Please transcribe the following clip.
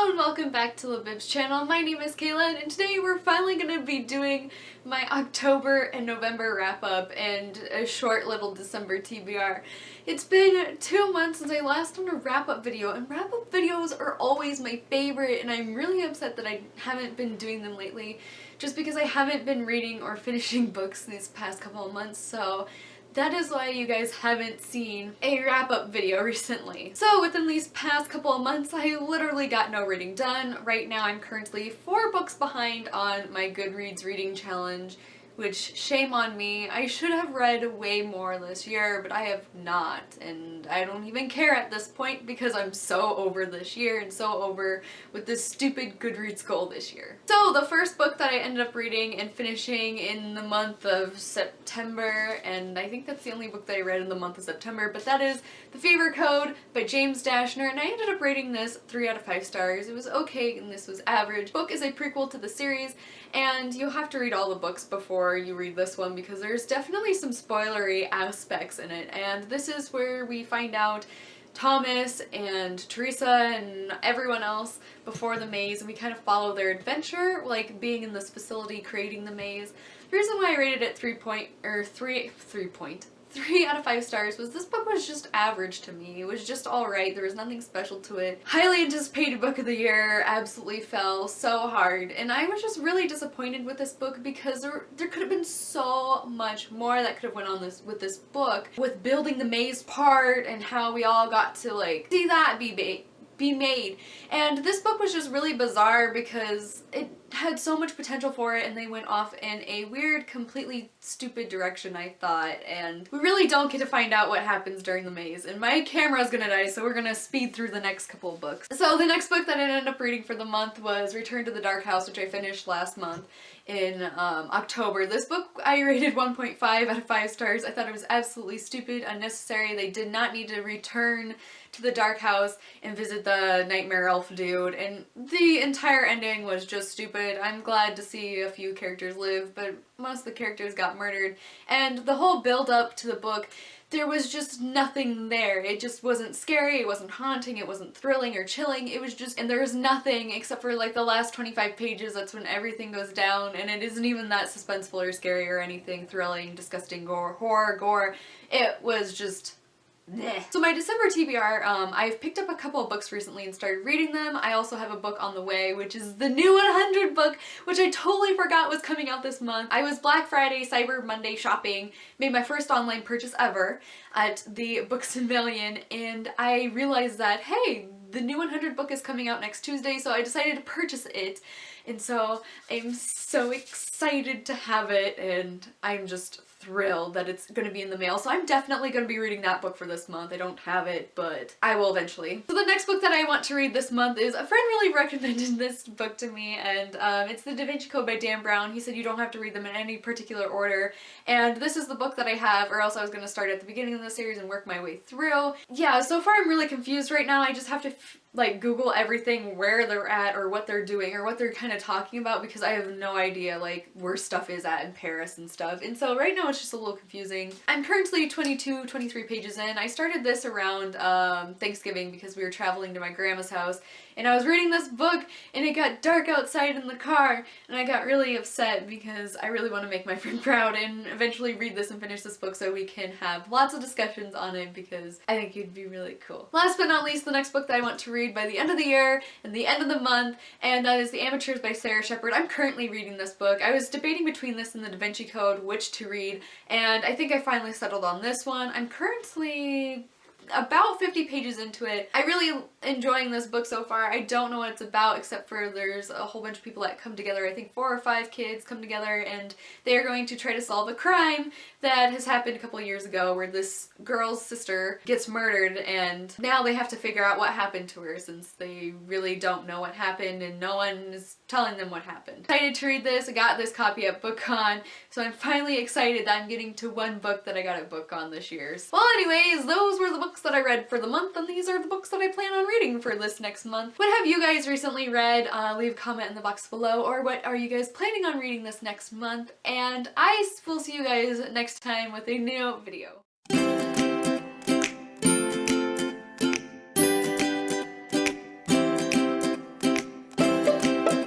Hello and welcome back to LaBib's channel. My name is Kayla and today we're finally going to be doing my October and November wrap up and a short little December TBR. It's been 2 months since I last done a wrap up video, and wrap up videos are always my favorite, and I'm really upset that I haven't been doing them lately just because I haven't been reading or finishing books these past couple of months, so that is why you guys haven't seen a wrap-up video recently. So within these past couple of months, I literally got no reading done. Right now I'm currently 4 books behind on my Goodreads reading challenge, which shame on me. I should have read way more this year, but I have not, and I don't even care at this point because I'm so over this year and so over with this stupid Goodreads goal this year. So the first book that I ended up reading and finishing in the month of September, and I think that's the only book that I read in the month of September, but that is The Favor Code by James Dashner, and I ended up rating this 3 out of 5 stars. It was okay and this was average. The book is a prequel to the series, and you'll have to read all the books before you read this one because there's definitely some spoilery aspects in it, and this is where we find out Thomas and Teresa and everyone else before the maze, and we kind of follow their adventure, like being in this facility creating the maze. The reason why I rated it 3 out of 5 stars was this book was just average to me. It was just alright. There was nothing special to it. Highly anticipated book of the year, absolutely fell so hard, and I was just really disappointed with this book because there could have been so much more that could have went on with this book, with building the maze part and how we all got to like see that be made. And this book was just really bizarre because it had so much potential for it and they went off in a weird, completely stupid direction, I thought, and we really don't get to find out what happens during the maze, and my camera's gonna die, so we're gonna speed through the next couple of books. So the next book that I ended up reading for the month was Return to the Dark House, which I finished last month in October. This book I rated 1.5 out of 5 stars. I thought it was absolutely stupid, unnecessary. They did not need to return to the Dark House and visit the Nightmare Elf dude, and the entire ending was just stupid. I'm glad to see a few characters live, but most of the characters got murdered, and the whole build up to the book, there was just nothing there. It just wasn't scary, it wasn't haunting, it wasn't thrilling or chilling, it was just, and there was nothing except for like the last 25 pages, that's when everything goes down, and it isn't even that suspenseful or scary or anything thrilling, disgusting gore. It was just bleh. So my December TBR, I've picked up a couple of books recently and started reading them. I also have a book on the way, which is the new 100 book, which I totally forgot was coming out this month. I was Black Friday, Cyber Monday shopping, made my first online purchase ever at the Books A Million, and I realized that, hey, the new 100 book is coming out next Tuesday, so I decided to purchase it. And so I'm so excited to have it, and I'm just thrilled that it's going to be in the mail. So I'm definitely going to be reading that book for this month. I don't have it, but I will eventually. So the next book that I want to read this month is, a friend really recommended this book to me, and it's the Davinci Code by Dan Brown. He said you don't have to read them in any particular order, and this is the book that I have, or else I was going to start at the beginning of the series and work my way through. Yeah, so far I'm really confused right now. I just have to like Google everything, where they're at or what they're doing or what they're kind of talking about, because I have no idea like where stuff is at in Paris and stuff, and so right now it's just a little confusing. I'm currently 23 pages in. I started this around Thanksgiving because we were traveling to my grandma's house, and I was reading this book and it got dark outside in the car, and I got really upset because I really want to make my friend proud and eventually read this and finish this book so we can have lots of discussions on it, because I think it'd be really cool. Last but not least, the next book that I want to read by the end of the year and the end of the month, and that is The Amateurs by Sara Shepard. I'm currently reading this book. I was debating between this and the Davinci Code, which to read, and I think I finally settled on this one. I'm currently about 50 pages into it. I'm really enjoying this book so far. I don't know what it's about, except for there's a whole bunch of people that come together. I think 4 or 5 kids come together, and they are going to try to solve a crime that has happened a couple years ago where this girl's sister gets murdered, and now they have to figure out what happened to her since they really don't know what happened and no one is telling them what happened. Excited to read this. I got this copy at BookCon, so I'm finally excited that I'm getting to one book that I got at BookCon this year. Well, anyways, those were the books that I read for the month, and these are the books that I plan on reading for this next month. What have you guys recently read? Leave a comment in the box below, or what are you guys planning on reading this next month? And I will see you guys next time with a new video.